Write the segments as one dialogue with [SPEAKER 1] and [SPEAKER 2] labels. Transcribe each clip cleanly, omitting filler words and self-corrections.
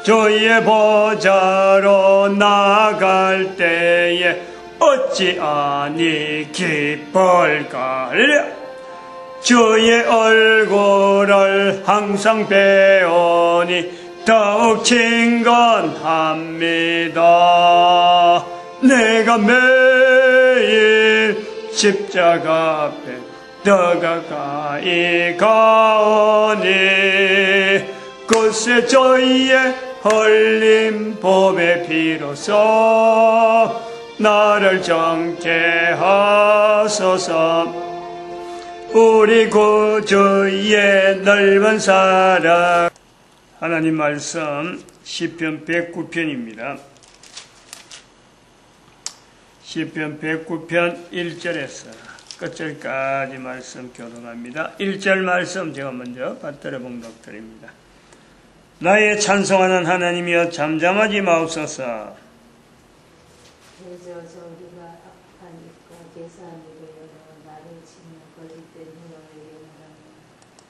[SPEAKER 1] 주의 보좌로 나갈 때에 어찌 아니 기쁠까. 주의 얼굴을 항상 배우니 더욱 친근합니다. 내가 매일 십자가 앞에 더 가까이 가오니 그새 저희의 흘린 법의 피로써 나를 정케 하소서. 우리 구주의 넓은 사랑. 하나님 말씀 시편 109편입니다. 시편 109편 1절에서 끝절까지 말씀 교독합니다. 1절 말씀 제가 먼저 받들어 봉독드립니다. 나의 찬송하는 하나님이여 잠잠하지 마옵소서.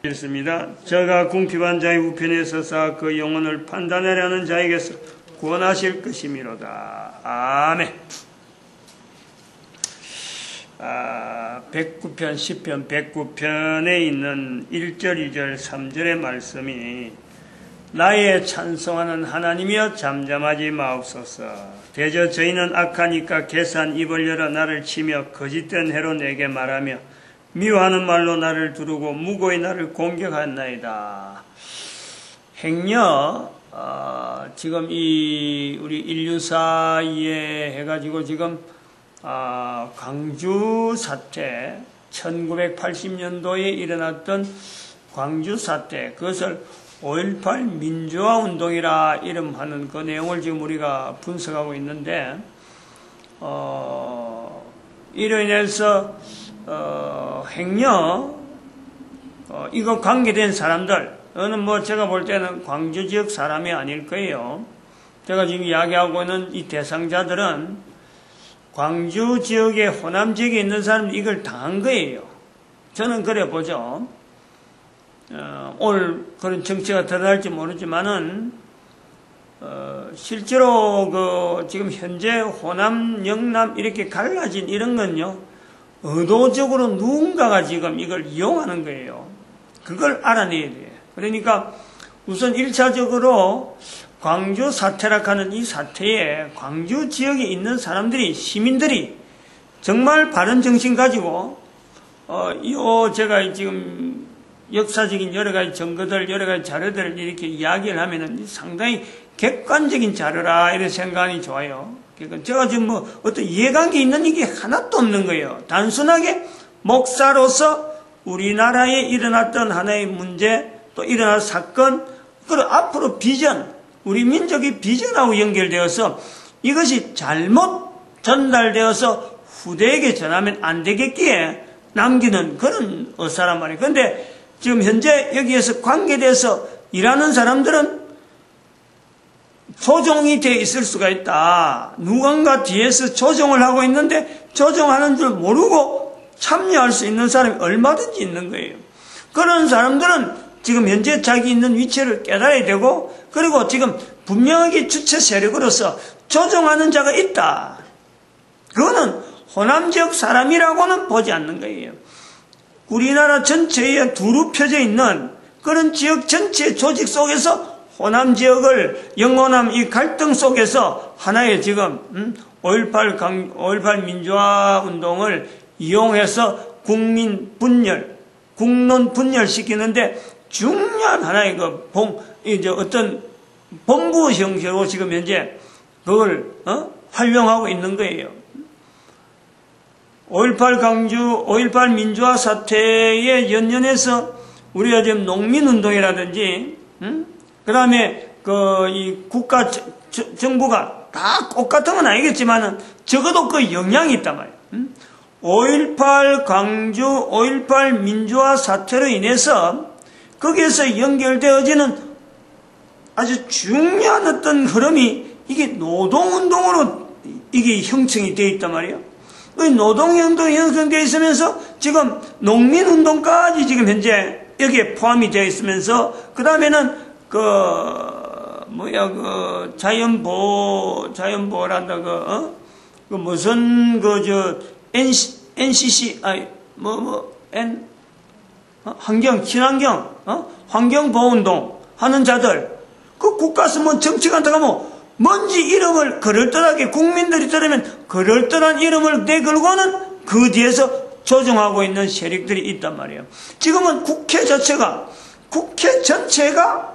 [SPEAKER 1] 읽습니다. 저가 궁핍한 자의 우편에 서사 그 영혼을 판단하려는 자에게서 구원하실 것이미로다. 아멘. 109편, 시편 109편에 있는 1절, 2절, 3절의 말씀이 나의 찬송하는 하나님이여 잠잠하지 마옵소서. 대저 저희는 악하니까 개산 입을 열어 나를 치며 거짓된 해로 내게 말하며 미워하는 말로 나를 두르고 무고히 나를 공격하나이다. 행여 지금 우리 인류 사이에 해가지고 지금 광주 사태 1980년도에 일어났던 광주 사태, 그것을 5.18 민주화 운동이라 이름하는 그 내용을 지금 우리가 분석하고 있는데 이로 인해서 행여 이거 관계된 사람들, 뭐 제가 볼 때는 광주 지역 사람이 아닐 거예요. 제가 지금 이야기하고 있는 이 대상자들은 광주 지역에 호남 지역에 있는 사람들이 이걸 당한 거예요. 저는 그래 보죠. 오늘 그런 정치가 드러날지 모르지만은 실제로 지금 현재 호남, 영남 이렇게 갈라진 이런 건요, 의도적으로 누군가가 지금 이걸 이용하는 거예요. 그걸 알아내야 돼요. 그러니까 우선 1차적으로 광주 사태라 하는 이 사태에 광주 지역에 있는 사람들이, 시민들이 정말 바른 정신 가지고 제가 지금 역사적인 여러 가지 증거들, 여러 가지 자료들을 이렇게 이야기를 하면은 상당히 객관적인 자료라 이렇게 생각이 좋아요. 그러니까 제가 지금 어떤 이해관계 있는 이게 하나도 없는 거예요. 단순하게 목사로서 우리나라에 일어났던 하나의 문제, 또 일어날 사건, 그리고 앞으로 비전, 우리 민족의 비전하고 연결되어서 이것이 잘못 전달되어서 후대에게 전하면 안 되겠기에 남기는 그런 의사란 말이에요. 그런데 지금 현재 여기에서 관계돼서 일하는 사람들은 조종이 되어 있을 수가 있다. 누군가 뒤에서 조종을 하고 있는데 조종하는 줄 모르고 참여할 수 있는 사람이 얼마든지 있는 거예요. 그런 사람들은 지금 현재 자기 있는 위치를 깨달아야 되고, 그리고 지금 분명하게 주체 세력으로서 조종하는 자가 있다. 그거는 호남 지역 사람이라고는 보지 않는 거예요. 우리나라 전체에 두루 펴져 있는 그런 지역 전체 조직 속에서 호남 지역을 영호남 이 갈등 속에서 하나의 지금 5.18 민주화 운동을 이용해서 국민 분열, 국론 분열시키는데 중요한 하나의 어떤 본부 형태로 지금 현재 그걸 활용하고 있는 거예요. 5.18 민주화 사태에 연연해서 우리가 지금 농민운동이라든지, 그 다음에 이 국가 정부가 다 똑같은 건 아니겠지만은 적어도 그 영향이 있단 말이에요. 5.18 광주 5.18 민주화 사태로 인해서 거기에서 연결되어지는 아주 중요한 어떤 흐름이 이게 노동운동으로 이게 형성이 되어 있단 말이에요. 노동운동이 형성되어 있으면서 지금 농민운동까지 지금 현재 여기에 포함이 되어 있으면서 그 다음에는 자연보호란다, 무슨, NCC, 친환경, 환경보호운동 하는 자들, 그 국가 쓰면 정치가 들어가면 뭔지 이름을 그럴듯하게 국민들이 들으면 그럴듯한 이름을 내걸고는 그 뒤에서 조종하고 있는 세력들이 있단 말이에요. 지금은 국회 전체가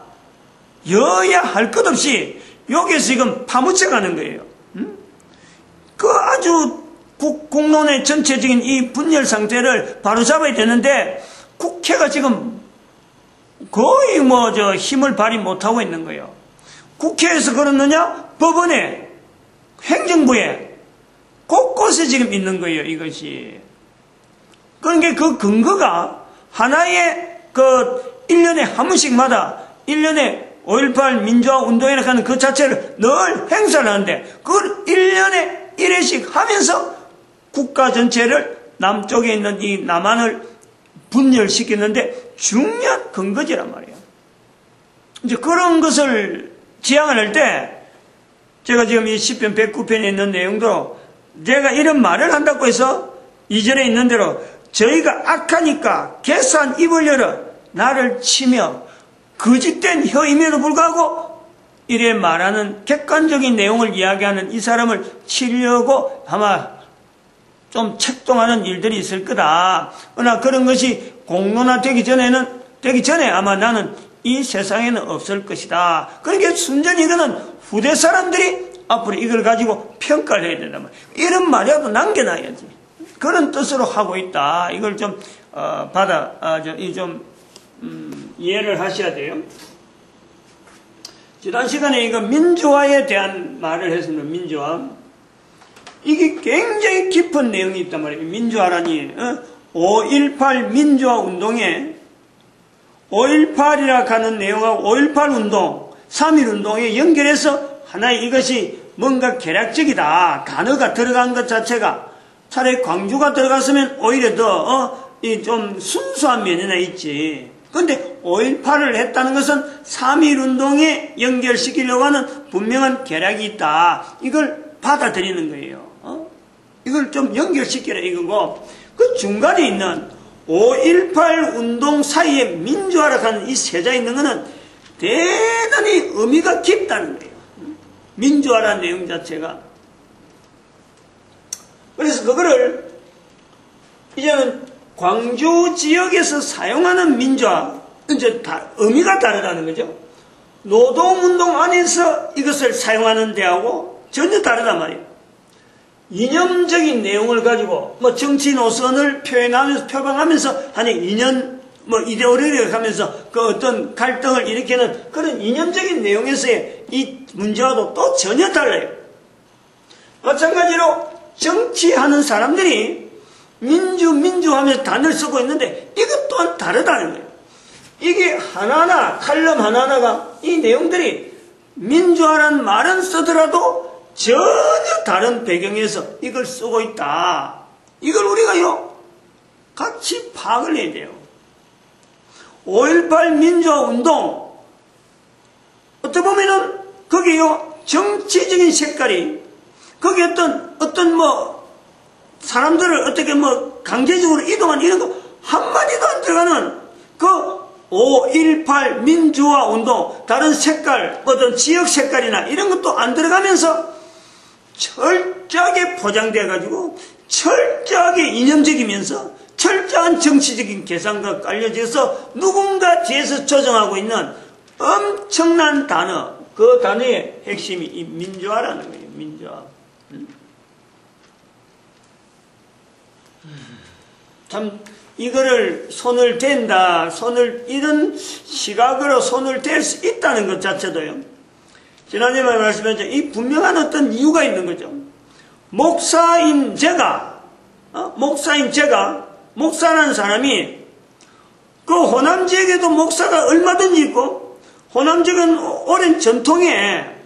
[SPEAKER 1] 여야 할 것 없이 여기에서 지금 파묻혀 가는 거예요. 그 아주 공론의 전체적인 이 분열 상태를 바로잡아야 되는데 국회가 지금 거의 힘을 발휘 못하고 있는 거예요. 국회에서 그러느냐? 법원에, 행정부에, 곳곳에 지금 있는 거예요, 이것이. 그러니까 그 근거가 하나의 1년에 한 번씩마다 1년에 5.18 민주화 운동이라고 하는 그 자체를 늘 행사를 하는데 그걸 1년에 1회씩 하면서 국가 전체를 남쪽에 있는 이 남한을 분열시키는데 중요한 근거지란 말이에요. 이제 그런 것을 지향을 할 때 제가 지금 이 10편 109편에 있는 내용도 제가 이런 말을 한다고 해서 이전에 있는 대로 저희가 악하니까 개수한 입을 열어 나를 치며 거짓된 혀임에도 불구하고 이래 말하는 객관적인 내용을 이야기하는 이 사람을 치려고 아마 좀 책동하는 일들이 있을 거다. 그러나 그런 것이 공론화되기 전에 아마 나는 이 세상에는 없을 것이다. 그러니까 순전히 이거는 후대 사람들이 앞으로 이걸 가지고 평가를 해야 된단 말이에요. 이런 말이라도 남겨놔야지. 그런 뜻으로 하고 있다. 이걸 좀 이해를 하셔야 돼요. 지난 시간에 이거 민주화에 대한 말을 했습니다. 민주화. 이게 굉장히 깊은 내용이 있단 말이에요. 민주화라니 5.18 민주화 운동에 5.18이라 하는 내용하고 5.18 운동, 3.1 운동에 연결해서 하나의 이것이 뭔가 계략적이다. 단어가 들어간 것 자체가 차라리 광주가 들어갔으면 오히려 더 좀 순수한 면이나 있지. 그런데 5.18을 했다는 것은 3.1 운동에 연결시키려고 하는 분명한 계략이 있다. 이걸 받아들이는 거예요. 이걸 좀 연결시키라 이거고 그 중간에 있는 5.18 운동 사이에 민주화라고 하는 이 세자 있는 것은 대단히 의미가 깊다는 거예요. 민주화라는 내용 자체가. 그래서 그거를 이제는 광주 지역에서 사용하는 민주화, 이제 의미가 다르다는 거죠. 노동운동 안에서 이것을 사용하는 데하고 전혀 다르단 말이에요. 이념적인 내용을 가지고 정치 노선을 표방하면서 하는 이데올로기를 하면서 그 어떤 갈등을 일으키는 그런 이념적인 내용에서의 이 문제와도 또 전혀 달라요. 마찬가지로 정치하는 사람들이 민주하면서 단어를 쓰고 있는데 이것 또한 다르다는 거예요. 이게 하나하나 칼럼 하나하나가 이 내용들이 민주화라는 말은 쓰더라도 전혀 다른 배경에서 이걸 쓰고 있다. 이걸 우리가요 같이 파악을 해야 돼요. 5.18 민주화 운동 어떻게 보면은 거기요 정치적인 색깔이 거기 어떤 사람들을 어떻게 강제적으로 이동한 이런 거 한마디도 안 들어가는 그 5.18 민주화 운동 다른 색깔 어떤 지역 색깔이나 이런 것도 안 들어가면서 철저하게 포장되어 가지고 철저하게 이념적이면서 철저한 정치적인 계산과 깔려져서 누군가 뒤에서 조정하고 있는 엄청난 단어, 그 단어의 핵심이 이 민주화라는 거예요. 민주화. 참 이거를 손을 댄다, 이런 시각으로 손을 댈 수 있다는 것 자체도요. 지난주에 말씀드렸죠. 이 분명한 어떤 이유가 있는 거죠. 목사인 제가 목사라는 사람이 그 호남 지역에도 목사가 얼마든지 있고 호남 지역은 오랜 전통에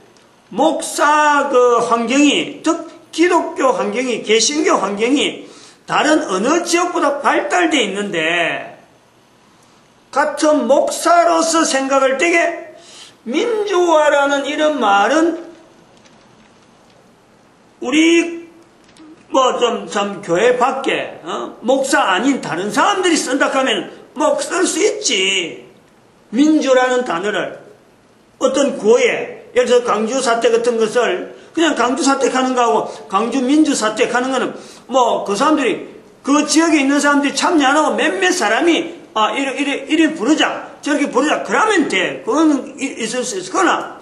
[SPEAKER 1] 목사 그 환경이 즉 기독교 환경이 개신교 환경이 다른 어느 지역보다 발달되어 있는데 같은 목사로서 생각할 때에 민주화라는 이런 말은 우리 참 교회 밖에 목사 아닌 다른 사람들이 쓴다 하면 쓸 수 있지. 민주라는 단어를 어떤 구호에, 예를 들어서 광주 사태 같은 것을 그냥 광주 사택하는 거하고 광주 민주 사택하는 거는 그 사람들이 그 지역에 있는 사람들이 참여 안 하고 몇몇 사람이 이래 부르자 저렇게 부르자 그러면 돼. 그거는 있을 수 있을 거나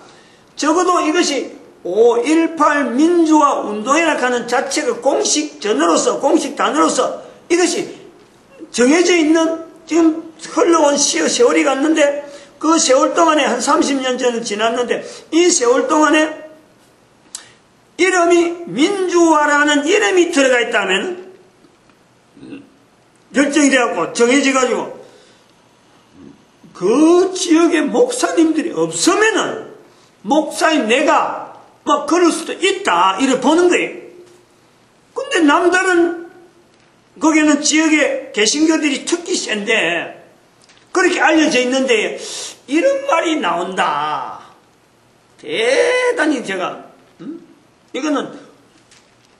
[SPEAKER 1] 적어도 이것이 5.18 민주화 운동이라고 하는 자체가 공식 단어로서 이것이 정해져 있는 지금 흘러온 세월이 갔는데 그 세월 동안에 한 30년 전을 지났는데 이 세월 동안에 이름이 민주화라는 이름이 들어가 있다면 결정이 되었고 정해져가지고 그 지역의 목사님들이 없으면은 목사인 내가 그럴 수도 있다 이렇게 보는 거예요. 근데 남다른 거기는 지역에 개신교들이 특히 센데 그렇게 알려져 있는데 이런 말이 나온다. 대단히 제가 이거는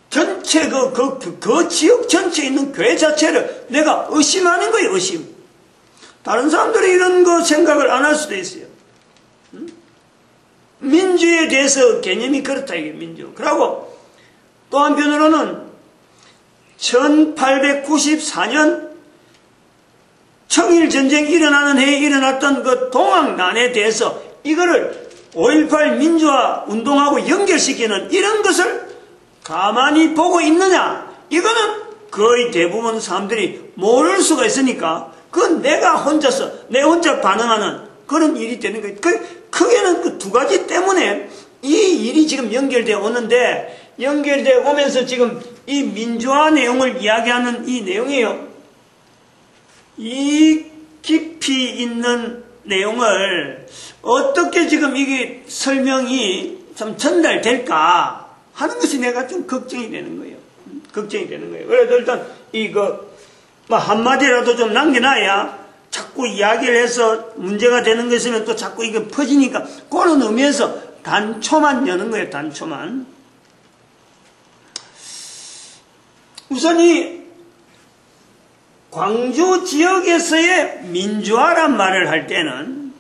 [SPEAKER 1] 전체 그 지역 전체에 있는 교회 자체를 내가 의심하는 거예요. 의심. 다른 사람들이 이런 거 생각을 안 할 수도 있어요. 민주에 대해서 개념이 그렇다 이게 민주. 그리고 또 한편으로는 1894년 청일전쟁이 일어나는 해에 일어났던 그 동학난에 대해서 이거를 5.18 민주화 운동하고 연결시키는 이런 것을 가만히 보고 있느냐? 이거는 거의 대부분 사람들이 모를 수가 있으니까 그건 내 혼자 반응하는 그런 일이 되는 거예요. 크게는 그 두 가지 때문에 이 일이 지금 연결되어 오는데 연결되어 오면서 지금 이 민주화 내용을 이야기하는 이 내용이에요. 이 깊이 있는 내용을 어떻게 지금 이게 설명이 좀 전달될까 하는 것이 내가 좀 걱정이 되는 거예요. 그래서 일단 한마디라도 좀 남겨놔야 자꾸 이야기를 해서 문제가 되는 거 있으면 또 자꾸 이게 퍼지니까 그런 의미에서 단초만 여는 거예요. 단초만. 우선 이 광주 지역에서의 민주화란 말을 할 때는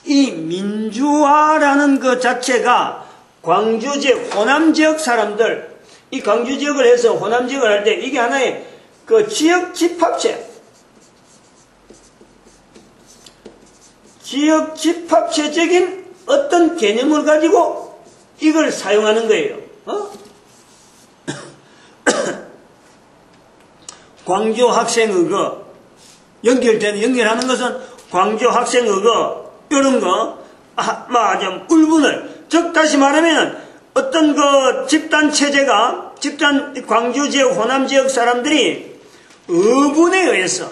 [SPEAKER 1] 이 민주화라는 것 자체가 광주 지역, 호남 지역 사람들, 이 광주 지역을 해서 호남 지역을 할 때 이게 하나의 그 지역 집합체적인 어떤 개념을 가지고 이걸 사용하는 거예요. 광주 학생의거 연결하는 것은 광주 학생의거 이런 거 좀 울분을 즉 다시 말하면 어떤 그 집단 광주 지역 호남 지역 사람들이 어분에 의해서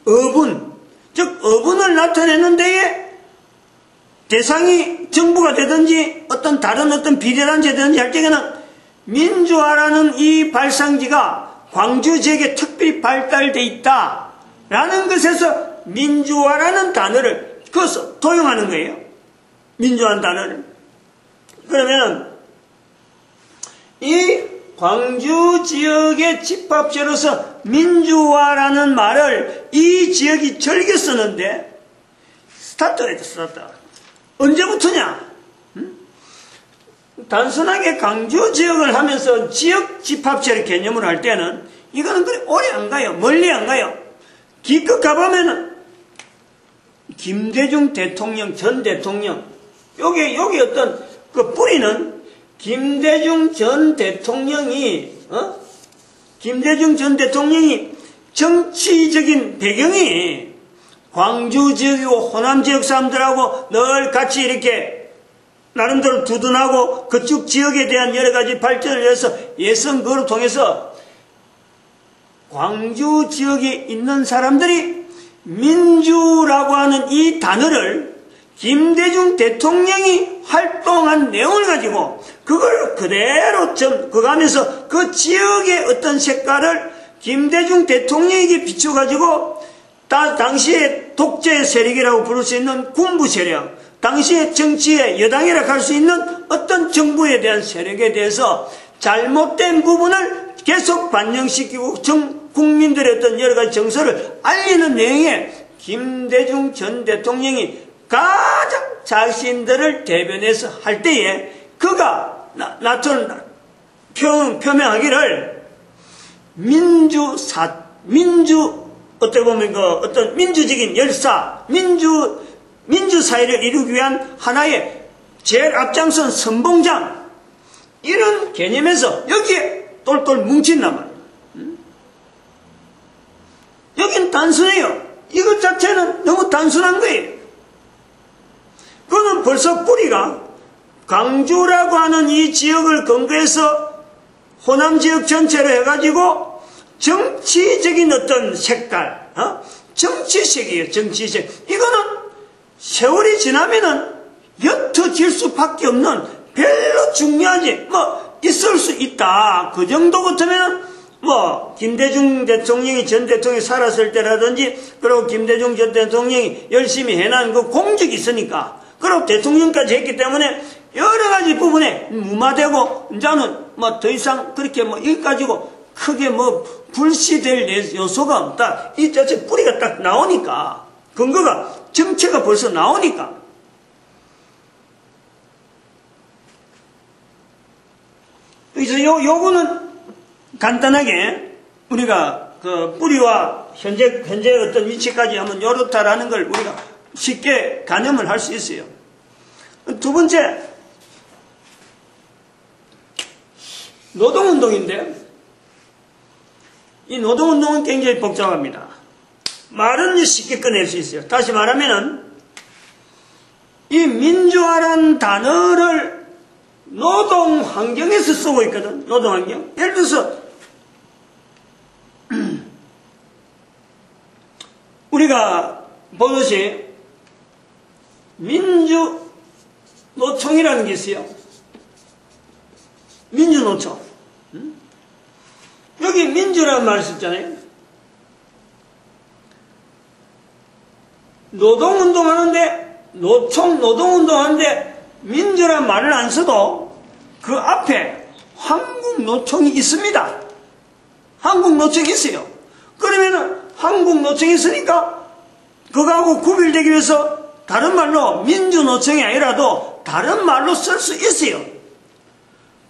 [SPEAKER 1] 어분을 나타내는 데에 대상이 정부가 되든지 어떤 다른 어떤 비례단체 되든지 할 때에는 민주화라는 이 발상지가 광주 지역에 특별히 발달되어 있다라는 것에서 민주화라는 단어를 그것을 도용하는 거예요. 민주화라는 단어를. 그러면 이 광주 지역의 집합체로서 민주화라는 말을 이 지역이 즐겨 쓰는데 스타트. 언제부터냐? 단순하게 광주 지역을 하면서 지역 집합체를 개념을 할 때는 이거는 그리 오래 안 가요. 멀리 안 가요. 기껏 가보면은 김대중 대통령, 전 대통령 여기 어떤 그 뿌리는 김대중 전 대통령이 정치적인 배경이 광주 지역이고 호남 지역 사람들하고 늘 같이 이렇게 나름대로 두둔하고 그쪽 지역에 대한 여러 가지 발전을 위해서 그걸 통해서 광주 지역에 있는 사람들이 민주라고 하는 이 단어를 김대중 대통령이 활동한 내용을 가지고 그걸 그대로 그거 하면서 그 지역의 어떤 색깔을 김대중 대통령에게 비춰가지고 당시의 독재 세력이라고 부를 수 있는 군부 세력, 당시의 정치의 여당이라고 할 수 있는 어떤 정부에 대한 세력에 대해서 잘못된 부분을 계속 반영시키고 국민들의 어떤 여러 가지 정서를 알리는 내용에 김대중 전 대통령이 가장 자신들을 대변해서 할 때에 그가 표명하기를 어떻게 보면 어떤 민주적인 열사, 민주사회를 이루기 위한 하나의 제일 앞장선 선봉장, 이런 개념에서 여기에 똘똘 뭉친단 말이에요. 여긴 단순해요. 이것 자체는 너무 단순한 거예요. 그는 벌써 뿌리가 광주라고 하는 이 지역을 근거해서 호남 지역 전체로 해가지고 정치적인 어떤 색깔, 정치색이에요. 정치색. 이거는 세월이 지나면은 옅어질 수밖에 없는, 별로 중요하지, 있을 수 있다. 그 정도 같으면은 김대중 대통령이 전 대통령이 살았을 때라든지, 그리고 김대중 전 대통령이 열심히 해난 그 공적이 있으니까, 그리고 대통령까지 했기 때문에 여러 가지 부분에 무마되고, 이제는 더 이상 그렇게 일 가지고 크게 불씨될 요소가 없다. 이 자체 뿌리가 딱 나오니까, 근거가, 정체가 벌써 나오니까. 그래서 요거는 간단하게 우리가 그 뿌리와 현재 어떤 위치까지 하면 요렇다라는 걸 우리가 쉽게 가늠을 할 수 있어요. 두 번째, 노동운동인데, 이 노동운동은 굉장히 복잡합니다. 말은 쉽게 꺼낼 수 있어요. 다시 말하면은, 이 민주화라는 단어를 노동 환경에서 쓰고 있거든. 노동 환경. 예를 들어서 우리가 보듯이 민주노총이라는 게 있어요. 민주노총. 여기 민주라는 말을 썼잖아요. 노동운동하는데, 노동운동하는데 민주란 말을 안 써도 그 앞에 한국노총이 있습니다. 한국노총이 있어요. 그러면은 한국노총이 있으니까 그거하고 구별되기 위해서 다른 말로 민주노총이 아니라도 다른 말로 쓸 수 있어요.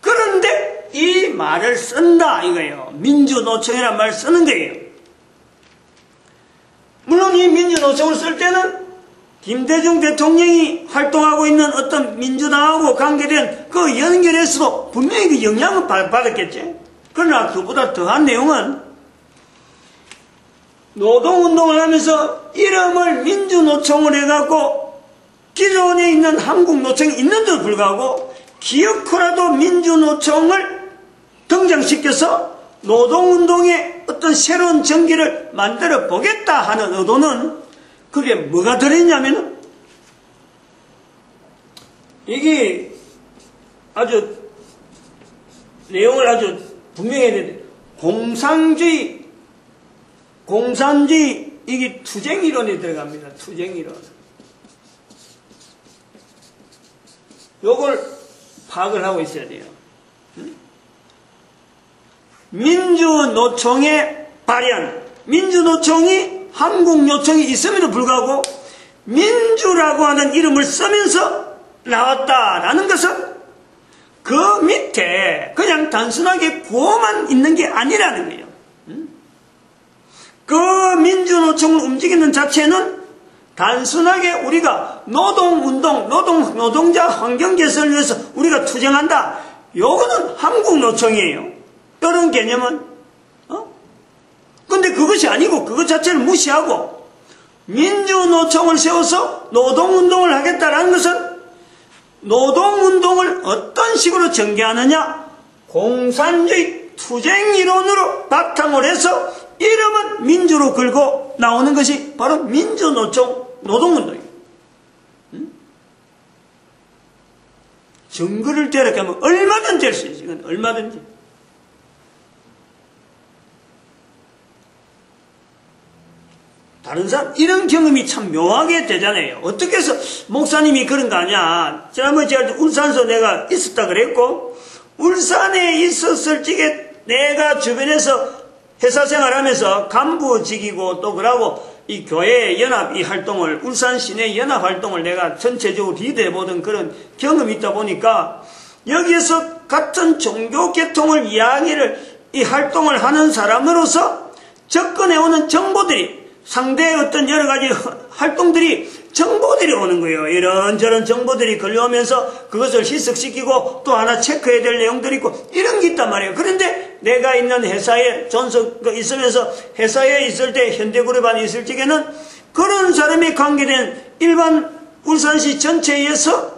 [SPEAKER 1] 그런데 이 말을 쓴다 이거예요. 민주노총이라는 말을 쓰는 거예요. 물론 이 민주노총을 쓸 때는 김대중 대통령이 활동하고 있는 어떤 민주당하고 관계된 그 연결에서도 분명히 그 영향을 받았겠지. 그러나 그보다 더한 내용은 노동운동을 하면서 이름을 민주노총을 해갖고 기존에 있는 한국노총이 있는데도 불구하고 기어코라도 민주노총을 등장시켜서 노동운동의 어떤 새로운 전기를 만들어 보겠다 하는 의도는 그게 뭐가 들어있냐면 이게 아주 내용을 아주 분명히 해야 되는데 공산주의 이게 투쟁이론이 들어갑니다. 투쟁이론. 요걸 파악을 하고 있어야 돼요. 민주노총의 발현, 민주노총이 한국노총이 있음에도 불구하고 민주라고 하는 이름을 쓰면서 나왔다라는 것은 그 밑에 그냥 단순하게 구호만 있는 게 아니라는 거예요. 그 민주노총을 움직이는 자체는 단순하게 우리가 노동운동, 노동자 환경 개선을 위해서 우리가 투쟁한다. 요거는 한국노총이에요. 이런 개념은 근데 그것이 아니고 그것 자체를 무시하고 민주노총을 세워서 노동운동을 하겠다라는 것은 노동운동을 어떤 식으로 전개하느냐, 공산주의 투쟁이론으로 바탕을 해서 이름은 민주로 걸고 나오는 것이 바로 민주노총 노동운동이에요. 증거를 대라고 하면 얼마든지 될 수 있어요. 이건 얼마든지. 다른 사람, 이런 경험이 참 묘하게 되잖아요. 어떻게 해서 목사님이 그런 거 아니야. 지난번에 제가 울산서 내가 있었다 그랬고, 울산에 있었을 적에 내가 주변에서 회사 생활하면서 간부직이고 또 그러고 이 교회 연합 이 활동을, 울산 시내 연합 활동을 내가 전체적으로 리드해보던 그런 경험이 있다 보니까 여기에서 같은 종교 계통을 이 활동을 하는 사람으로서 접근해오는 정보들이, 상대의 어떤 여러 가지 활동들이, 정보들이 오는 거예요. 이런저런 정보들이 걸려오면서 그것을 희석시키고 또 하나 체크해야 될 내용들이 있고 이런 게 있단 말이에요. 그런데 내가 있는 회사에 있으면서 회사에 있을 때 현대그룹 안에 있을 적에는 그런 사람이 관계된 일반 울산시 전체에서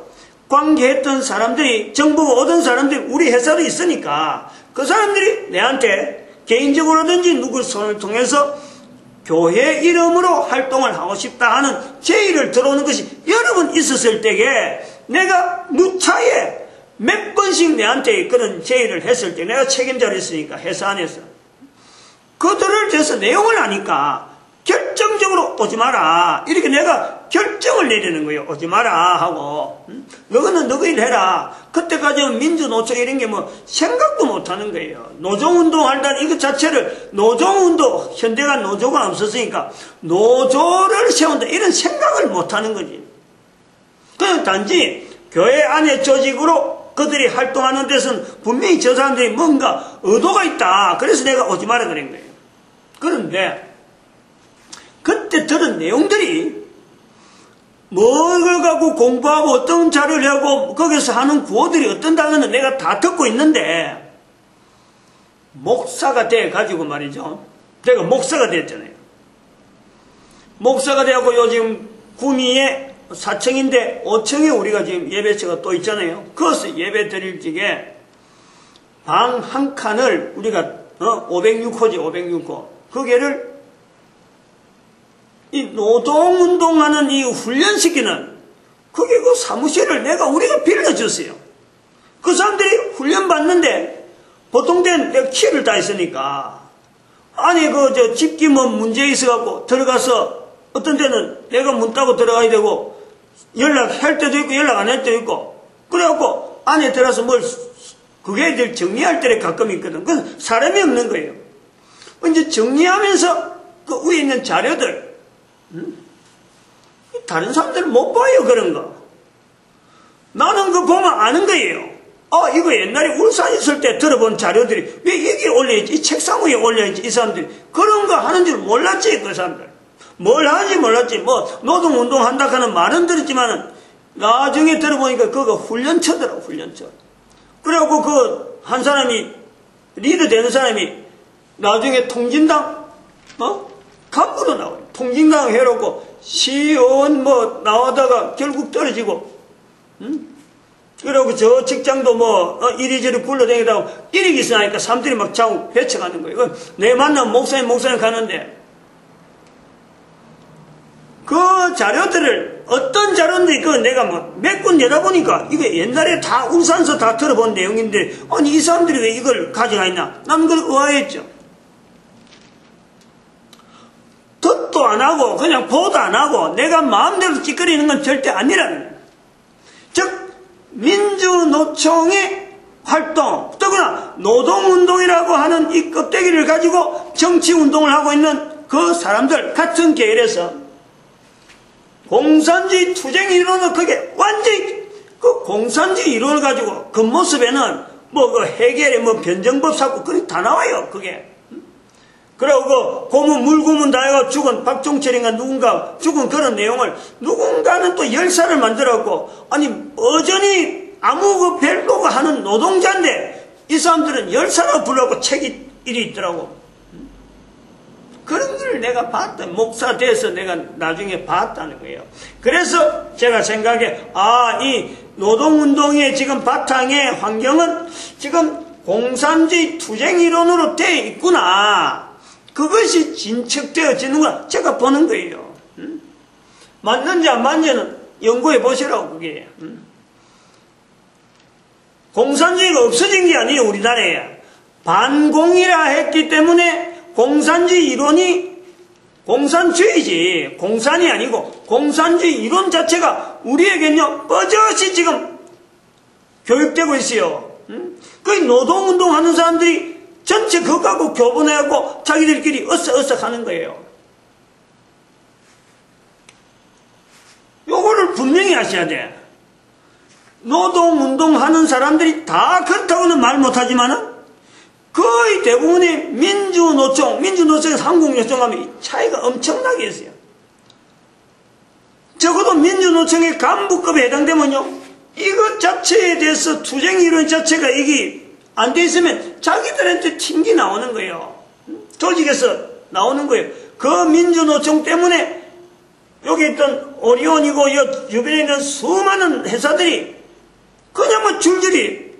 [SPEAKER 1] 관계했던 사람들이, 정보가 오던 사람들이 우리 회사로 있으니까 그 사람들이 내한테 개인적으로든지 누구 손을 통해서 교회 이름으로 활동을 하고 싶다 하는 제의를 들어오는 것이 여러 번 있었을 때에 내가 누차에 몇 번씩 내한테 그런 제의를 했을 때 내가 책임자로 있으니까 회사 안에서 그들을 대해서 내용을 아니까 결정적으로 오지 마라 이렇게 내가 결정을 내리는 거예요. 오지 마라 하고 너는 너희 일 해라. 그때까지는 민주노총 이런 게 뭐 생각도 못하는 거예요. 노조운동 한다는 이것 자체를, 노조운동, 현대가 노조가 없었으니까 노조를 세운다 이런 생각을 못하는 거지. 그냥 단지 교회 안의 조직으로 그들이 활동하는 데서는 분명히 저 사람들이 뭔가 의도가 있다. 그래서 내가 오지 마라 그런 거예요. 그런데 그때 들은 내용들이 뭘 갖고 공부하고 어떤 자료를 하고 거기서 하는 구호들이 어떤다는 내가 다 듣고 있는데 목사가 돼가지고 말이죠. 내가 목사가 됐잖아요. 목사가 돼갖고 요즘 구미에 4층인데 5층에 우리가 지금 예배처가 또 있잖아요. 그것을 예배 드릴 적에 방 한 칸을 우리가 506호지 506호 거기를 이 노동운동하는 이 훈련시키는 그게 그 사무실을 우리가 빌려줬어요. 그 사람들이 훈련 받는데 보통 때는 내가 키를 다 했으니까 아니 집기 뭐 문제 있어갖고 들어가서 어떤 때는 내가 문 따고 들어가야 되고 연락할 때도 있고 연락 안 할 때도 있고 그래갖고 안에 들어가서 그게 이제 정리할 때에 가끔 있거든. 그건 사람이 없는 거예요. 이제 정리하면서 그 위에 있는 자료들 다른 사람들은 못 봐요. 그런 거 나는 그거 보면 아는 거예요. 이거 옛날에 울산 있을 때 들어본 자료들이 왜 여기 올려있지, 이 책상 위에 올려있지. 이 사람들이 그런 거 하는 줄 몰랐지. 그 사람들 뭘 하는지 몰랐지. 노동운동 한다 하는 말은 들었지만은 나중에 들어보니까 그거 훈련처더라고. 훈련처. 그래갖고 그 한 사람이 리더 되는 사람이 나중에 통진당 간부로 나와요. 통진당 해놓고 시의원 나오다가 결국 떨어지고 그리고 저 직장도 이리저리 굴러다니다가 일이 있으니까 사람들이 막 자꾸 배쳐가는 거예요. 내 만나면 목사님 가는데 그 자료들을 어떤 자료인데 그 내가 몇 군 내다 보니까 이게 옛날에 다 울산서 다 들어본 내용인데 아니 이 사람들이 왜 이걸 가져가 있나 나는 그걸 의아했죠. 듣도 안 하고 그냥 보도 안 하고 내가 마음대로 찌끄리는 건 절대 아니라는 거예요. 즉 민주노총의 활동 더구나 노동운동이라고 하는 이 껍데기를 가지고 정치운동을 하고 있는 그 사람들 같은 계열에서 공산주의 투쟁 이론은 그게 완전히 그 공산주의 이론을 가지고 그 모습에는 그 해결의 변정법 사고 그게 다 나와요. 그게 그리고 고문 물고문 다 해가 죽은 박종철인가 누군가 죽은 그런 내용을 누군가는 또 열사를 만들었고 아니 여전히 아무 별로가 하는 노동자인데 이 사람들은 열사라고 불러갖고 책이 일이 있더라고. 그런 걸 내가 봤다. 목사 돼서 내가 나중에 봤다는 거예요. 그래서 제가 생각해 이 노동운동의 지금 바탕의 환경은 지금 공산주의 투쟁 이론으로 되어 있구나. 그것이 진척되어지는구나. 제가 보는 거예요. 맞는지 안 맞는지는 연구해 보시라고 그게. 공산주의가 없어진 게 아니에요. 우리나라에. 반공이라 했기 때문에 공산주의 이론이 공산주의지 공산이 아니고 공산주의 이론 자체가 우리에게는요 뻗어시 지금 교육되고 있어요. 거의 노동운동하는 사람들이 전체 그거 갖고 교분해갖고 자기들끼리 어썩어썩 하는 거예요. 요거를 분명히 아셔야 돼. 노동운동하는 사람들이 다 그렇다고는 말 못하지만은 거의 대부분의 민주노총에서 한국노총 하면 차이가 엄청나게 있어요. 적어도 민주노총의 간부급에 해당되면요, 이것 자체에 대해서 투쟁 이론 자체가 이게 안 돼 있으면 자기들한테 튕기 나오는 거예요. 조직에서 나오는 거예요. 그 민주노총 때문에 여기 있던 오리온이고 주변에 있는 수많은 회사들이 그냥 뭐 줄줄이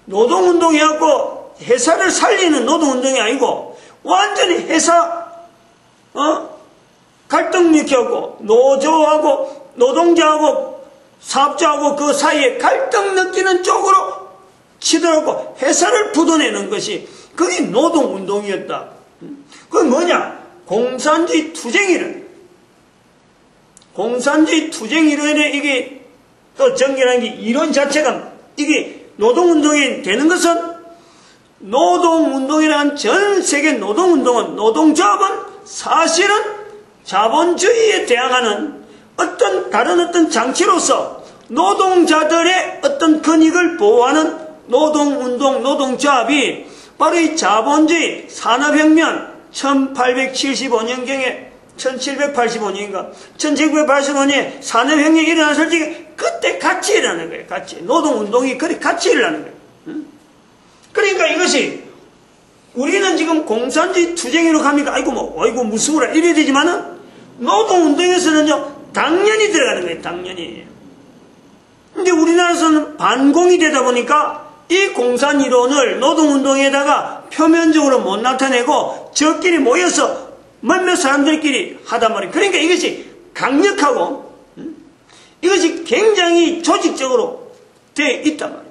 [SPEAKER 1] 노동운동해갖고 회사를 살리는 노동운동이 아니고 완전히 회사 갈등 일으켜갖고 노조하고 노동자하고 사업자하고 그 사이에 갈등 느끼는 쪽으로 치더라고 회사를 부도내는 것이 그게 노동운동이었다. 그건 뭐냐? 공산주의 투쟁이론. 공산주의 투쟁이론에 이게 또 정결한 게 이론 자체가 이게 노동운동이 되는 것은 노동운동이라는 전 세계 노동운동은 노동조합은 사실은 자본주의에 대항하는 다른 어떤 장치로서 노동자들의 어떤 권익을 보호하는 노동운동, 노동조합이 바로 이 자본주의 산업혁명 1875년경에 1785년인가 1985년에 산업혁명이 일어났을 때 그때 같이 일어나는 거예요. 같이 노동운동이 그렇게 같이 일어나는 거예요. 그러니까 이것이 우리는 지금 공산주의 투쟁으로 갑니까? 아이고 무서워라 이래야 되지만은 노동운동에서는요 당연히 들어가는 거예요. 당연히. 근데 우리나라에서는 반공이 되다 보니까 이 공산이론을 노동운동에다가 표면적으로 못 나타내고 저끼리 모여서 몇몇 사람들끼리 하단 말이에요. 그러니까 이것이 강력하고 이것이 굉장히 조직적으로 되어 있단 말이죠.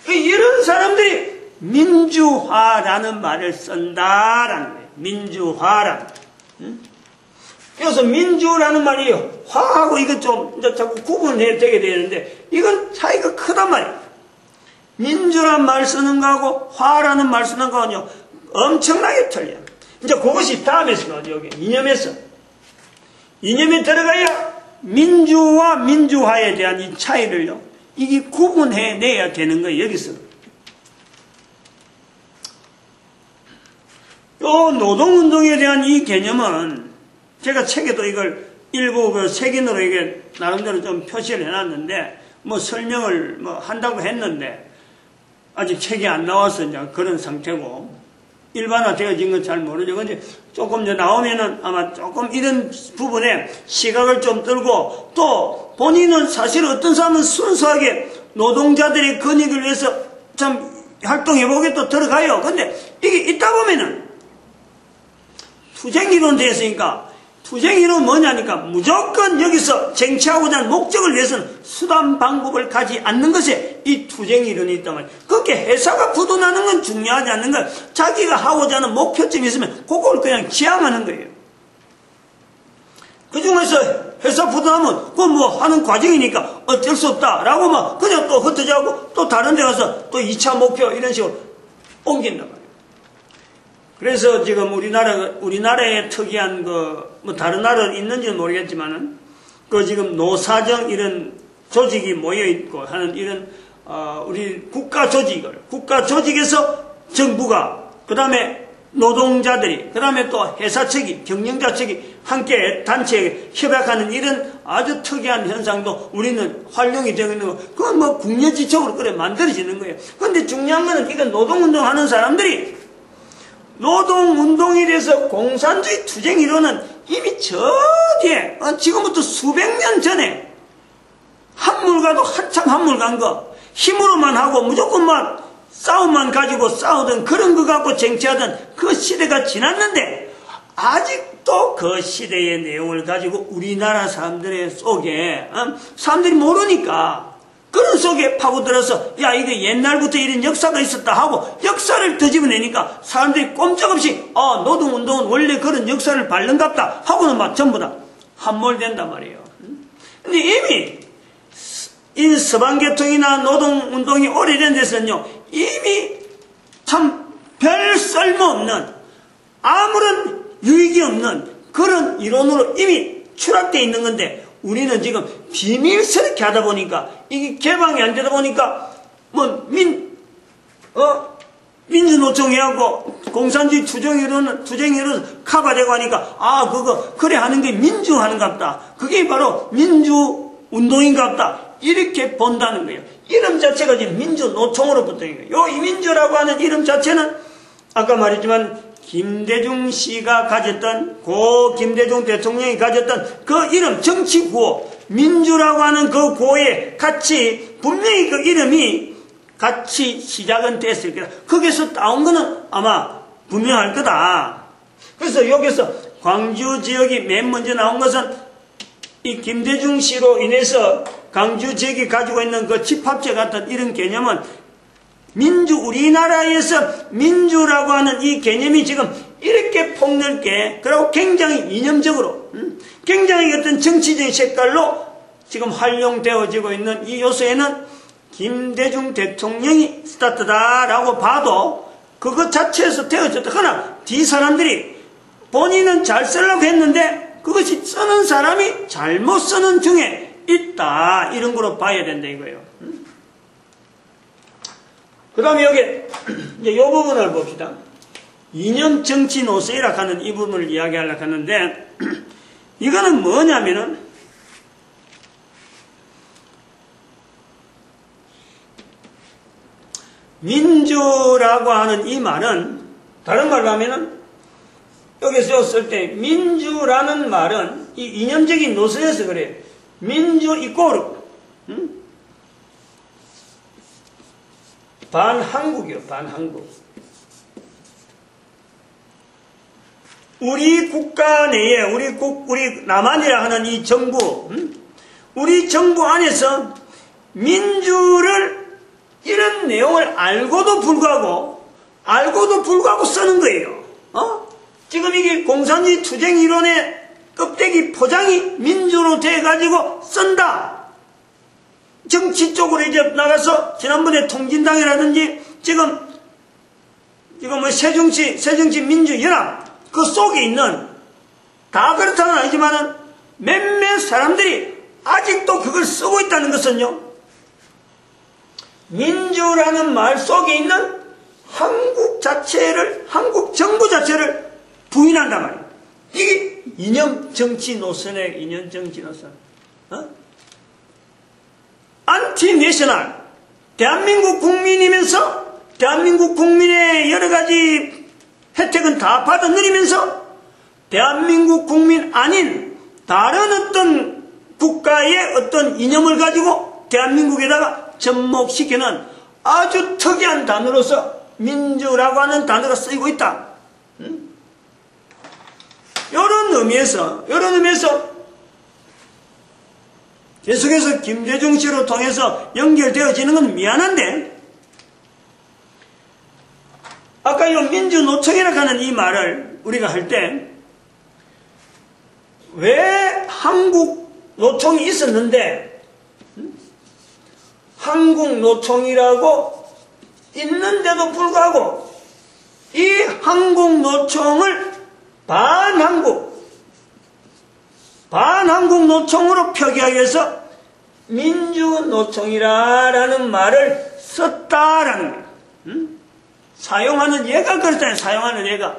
[SPEAKER 1] 이런 사람들이 민주화라는 말을 쓴다라는 거예요. 민주화라는. 그래서 민주라는 말이 화하고 이거 좀 자꾸 구분해야 되게 되는데 이건 차이가 크단 말이에요. 민주라는 말 쓰는 거하고 화라는 말 쓰는 거는요 엄청나게 틀려요. 이제 그것이 다음에서 여기 이념에 들어가야 민주와 민주화에 대한 이 차이를요 이게 구분해내야 되는 거예요. 여기서 요 노동운동에 대한 이 개념은 제가 책에도 이걸 일부 그 색인으로 이게 나름대로 좀 표시를 해놨는데 뭐 설명을 뭐 한다고 했는데 아직 책이 안 나와서 이제 그런 상태고 일반화되어진 건 잘 모르죠. 근데 조금 이제 나오면은 아마 조금 이런 부분에 시각을 좀 들고 또 본인은 사실 어떤 사람은 순수하게 노동자들의 권익을 위해서 참 활동해보게 또 들어가요. 근데 이게 있다 보면은 투쟁이론 되었으니까 투쟁이론 뭐냐니까 무조건 여기서 쟁취하고자 하는 목적을 위해서는 수단 방법을 가지 않는 것에 이 투쟁이론이 있단 말이에요. 그렇게 회사가 부도나는 건 중요하지 않는 건 자기가 하고자 하는 목표점이 있으면 그걸 그냥 지향하는 거예요. 그 중에서 회사 부도나면 그건 뭐 하는 과정이니까 어쩔 수 없다라고 막 그냥 또 흩어져고 또 다른 데 가서 또 2차 목표 이런 식으로 옮긴단 말이에요. 그래서 지금 우리나라의 특이한 뭐 다른 나라는 있는지는 모르겠지만은 그 지금 노사정 이런 조직이 모여 있고 하는 이런 우리 국가 조직에서 정부가 그다음에 노동자들이 그다음에 또 회사 측이 경영자 측이 함께 단체에 협약하는 이런 아주 특이한 현상도 우리는 활용이 되고 있는 거. 그건 뭐 국내지적으로 그래 만들어지는 거예요. 그런데 중요한 거는 이건 노동운동하는 사람들이 노동운동에 대해서 공산주의 투쟁이론은 이미 저 뒤에 지금부터 수백 년 전에 한물가도 한참 한물 간 거 힘으로만 하고 무조건만 싸움만 가지고 싸우던 그런 거 갖고 쟁취하던 그 시대가 지났는데 아직도 그 시대의 내용을 가지고 우리나라 사람들의 속에 사람들이 모르니까 그런 속에 파고들어서 야 이게 옛날부터 이런 역사가 있었다 하고 역사를 뒤집어내니까 사람들이 꼼짝없이 노동운동은 원래 그런 역사를 밟는갑다 하고는 막 전부 다 함몰된단 말이에요. 근데 이미 이 서방계통이나 노동운동이 오래된 데서는요 이미 참 별 쓸모없는 아무런 유익이 없는 그런 이론으로 이미 추락되어 있는 건데 우리는 지금 비밀스럽게 하다 보니까 이게 개방이 안 되다 보니까 뭐 민주노총이하고 공산주의 투쟁이론은 카바되고 하니까 그거 그래 하는 게 민주하는갑다. 그게 바로 민주운동인갑다. 이렇게 본다는 거예요. 이름 자체가 지금 민주노총으로부터 인 거예요. 요 이민주라고 하는 이름 자체는 아까 말했지만 김대중 씨가 가졌던 고 김대중 대통령이 가졌던 그 이름 정치구호 민주라고 하는 그 구호에 같이 분명히 그 이름이 같이 시작은 됐을 거다. 거기서 따온 거는 아마 분명할 거다. 그래서 여기서 광주 지역이 맨 먼저 나온 것은 이 김대중 씨로 인해서 광주 지역이 가지고 있는 그 집합체 같은 이런 개념은 우리나라에서 민주라고 하는 이 개념이 지금 이렇게 폭넓게, 그리고 굉장히 이념적으로, 굉장히 어떤 정치적인 색깔로 지금 활용되어지고 있는 이 요소에는 김대중 대통령이 스타트다라고 봐도 그것 자체에서 되어졌다. 그러나 뒤 사람들이 본인은 잘 쓰려고 했는데 그것이 쓰는 사람이 잘못 쓰는 중에 있다. 이런 거로 봐야 된다 이거예요. 그 다음에 여기 이제 이 부분을 봅시다. 이념 정치 노세이라 하는 이 부분을 이야기하려고 하는데 이거는 뭐냐면은 민주라고 하는 이 말은 다른 말로 하면은 여기서 쓸 때 민주라는 말은 이 이념적인 노선에서 그래요. 민주 이꼬르 반한국이요. 반한국. 우리 국가 내에 우리 남한이라 하는 이 정부 우리 정부 안에서 민주를 이런 내용을 알고도 불구하고 쓰는 거예요. 지금 이게 공산주의 투쟁 이론의 껍데기 포장이 민주로 돼가지고 쓴다. 정치 쪽으로 이제 나가서 지난번에 통진당이라든지 지금 뭐 새정치 민주연합 그 속에 있는 다 그렇다는 아니지만은 몇몇 사람들이 아직도 그걸 쓰고 있다는 것은요. 민주라는 말 속에 있는 한국 정부 자체를 부인한단 말이에요. 이게 이념 정치 노선의 이념 정치 노선. 안티 내셔널. 대한민국 국민이면서 대한민국 국민의 여러 가지 혜택은 다 받아 누리면서 대한민국 국민 아닌 다른 어떤 국가의 어떤 이념을 가지고 대한민국에다가 접목시키는 아주 특이한 단어로서 민주라고 하는 단어가 쓰이고 있다. 이런 의미에서 계속해서 김대중 씨로 통해서 연결되어지는 건 미안한데 아까 이 민주노총이라고 하는 이 말을 우리가 할 때 왜 한국 노총이 있었는데 한국 노총이라고 있는데도 불구하고 이 한국 노총을 반한국 노총으로 표기하기 위해서 민주노총이라는 말을 썼다라는 거예요. 사용하는 예가 그렇잖아요. 사용하는 예가.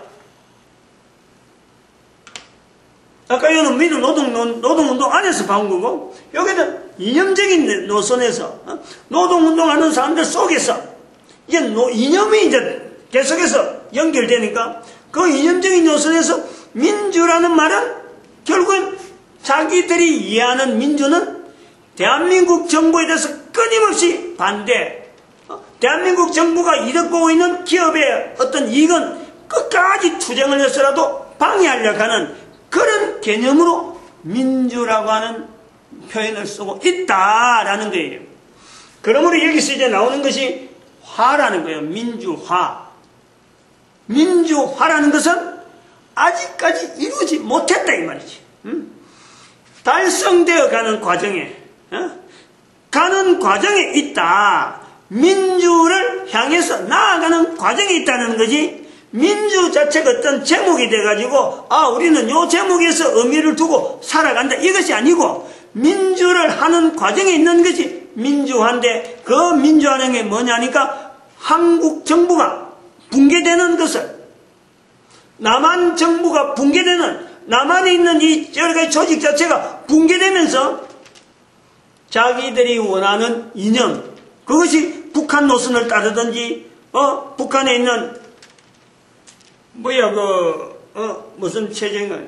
[SPEAKER 1] 아까 이거는 민주 노동운동 안에서 봐온 거고, 여기는 이념적인 노선에서, 노동운동하는 사람들 속에서, 이제 이념이 이제 계속해서 연결되니까, 그 이념적인 노선에서 민주라는 말은 결국은 자기들이 이해하는 민주는 대한민국 정부에 대해서 끊임없이 반대, 대한민국 정부가 이득 보고 있는 기업의 어떤 이익은 끝까지 투쟁을 해서라도 방해하려고 하는 그런 개념으로 민주라고 하는 표현을 쓰고 있다라는 거예요. 그러므로 여기서 이제 나오는 것이 화라는 거예요. 민주화. 민주화라는 것은 아직까지 이루지 못했다 이 말이지. 달성되어 가는 과정에 가는 과정에 있다. 민주를 향해서 나아가는 과정에 있다는 거지. 민주 자체가 어떤 제목이 돼가지고 우리는 요 제목에서 의미를 두고 살아간다 이것이 아니고 민주를 하는 과정에 있는 것이 민주화인데 그 민주화는 게 뭐냐니까 한국 정부가 붕괴되는 것을 남한 정부가 붕괴되는 남한에 있는 이 여러 가지 조직 자체가 붕괴되면서 자기들이 원하는 이념 그것이 북한 노선을 따르든지 북한에 있는 무슨 체제인가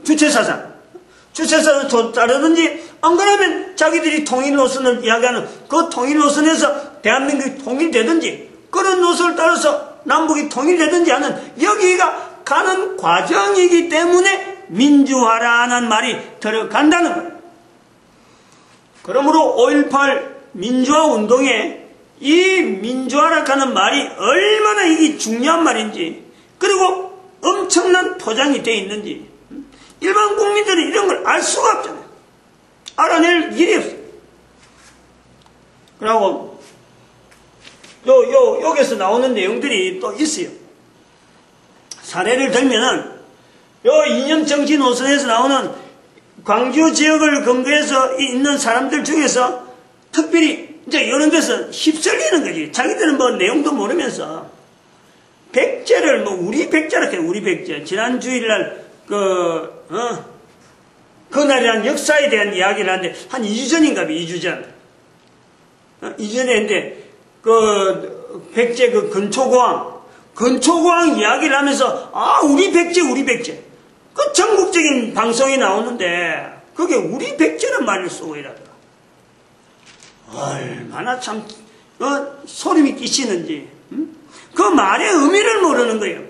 [SPEAKER 1] 주체사상 따르든지 안 그러면 자기들이 통일 노선을 이야기하는 그 통일 노선에서 대한민국이 통일되든지 그런 노선을 따라서 남북이 통일되든지 하는 여기가 가는 과정이기 때문에 민주화라는 말이 들어간다는 거예요. 그러므로 5.18 민주화 운동에 이 민주화라고 하는 말이 얼마나 이게 중요한 말인지 그리고 엄청난 포장이 되어 있는지 일반 국민들은 이런 걸 알 수가 없잖아요. 알아낼 일이 없어요. 그리고 여기서 나오는 내용들이 또 있어요. 사례를 들면은 이념 정치 노선에서 나오는 광주 지역을 근거해서 있는 사람들 중에서 특별히 이제 이런 데서 휩쓸리는 거지. 자기들은 뭐 내용도 모르면서 백제를 우리 백제라 해요. 우리 백제. 지난 주일날 그날이란 역사에 대한 이야기를 하는데 한 2주 전인가 봐. 2주 전. 2주 전에 했는데 백제 근초고왕 이야기를 하면서 우리 백제 그 전국적인 방송이 나오는데 그게 우리 백제란 말을 쓰고 이러더라. 얼마나 참 소름이 끼치는지 그 말의 의미를 모르는 거예요.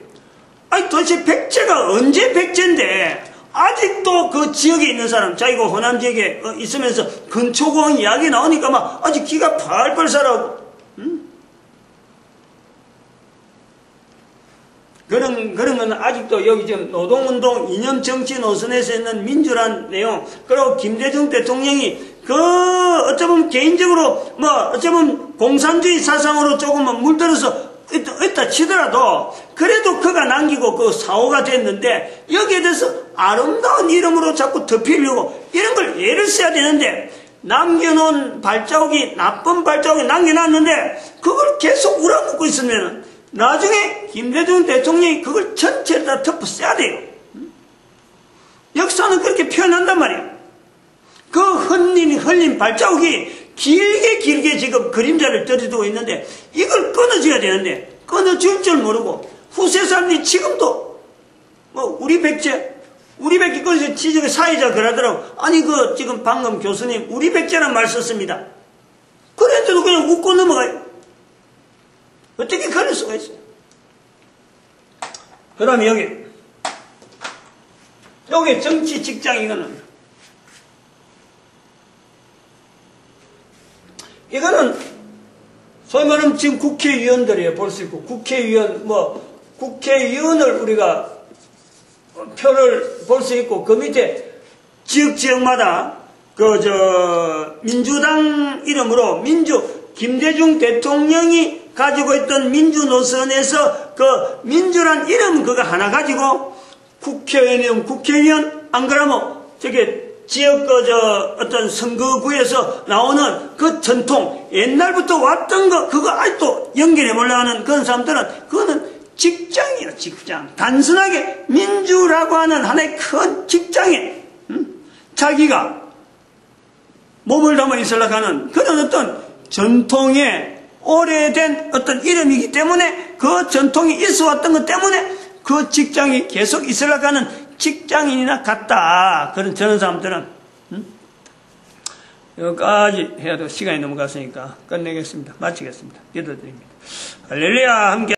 [SPEAKER 1] 도대체 백제가 언제 백제인데 아직도 그 지역에 있는 사람 자기가 호남 지역에 있으면서 근초고왕 이야기 나오니까 막 아직 기가 팔팔 살아오고 그런 건 아직도 여기 지금 노동운동 이념정치 노선에서 있는 민주란 내용 그리고 김대중 대통령이 어쩌면 개인적으로 어쩌면 공산주의 사상으로 조금만 물들어서 있다 치더라도 그래도 그가 남기고 그 사고가 됐는데 여기에 대해서 아름다운 이름으로 자꾸 덮이려고 이런 걸 예를 써야 되는데 남겨놓은 발자국이 나쁜 발자국이 남겨놨는데 그걸 계속 울어먹고 있으면 나중에 김대중 대통령이 그걸 전체를 다 덮어 써야 돼요. 역사는 그렇게 표현한단 말이에요. 그 흘린 발자국이 길게 지금 그림자를 떨어지고 있는데 이걸 끊어줘야 되는데 끊어줄 줄 모르고 후세 사람들이 지금도 우리 백제 거기서 지적의 사회자 그러더라고. 아니 지금 방금 교수님 우리 백제란 말 썼습니다. 그래도 그냥 웃고 넘어가요. 어떻게 그럴 수가 있어요? 그 다음에 여기 정치 직장 이거는 소위 말하면 지금 국회의원들이에요. 볼 수 있고 국회의원을 우리가 표를 볼 수 있고 그 밑에 지역마다 민주당 이름으로 김대중 대통령이 가지고 있던 민주 노선에서 민주란 이름 그거 하나 가지고 국회의원 안 그러면 지역 어떤 선거구에서 나오는 그 전통 옛날부터 왔던 그거 아직도 연결해 보려고 하는 그런 사람들은 그거는 직장이에요. 직장. 단순하게 민주라고 하는 하나의 큰 직장에 자기가 몸을 담아 있으려고 하는 그런 어떤 전통의 오래된 어떤 이름이기 때문에 그 전통이 있어 왔던 것 때문에 그 직장이 계속 있으려고 하는 직장인이나 같다. 저런 사람들은 여기까지 해야 될 시간이 넘어갔으니까 끝내겠습니다. 마치겠습니다. 기도드립니다. 할렐루야 함께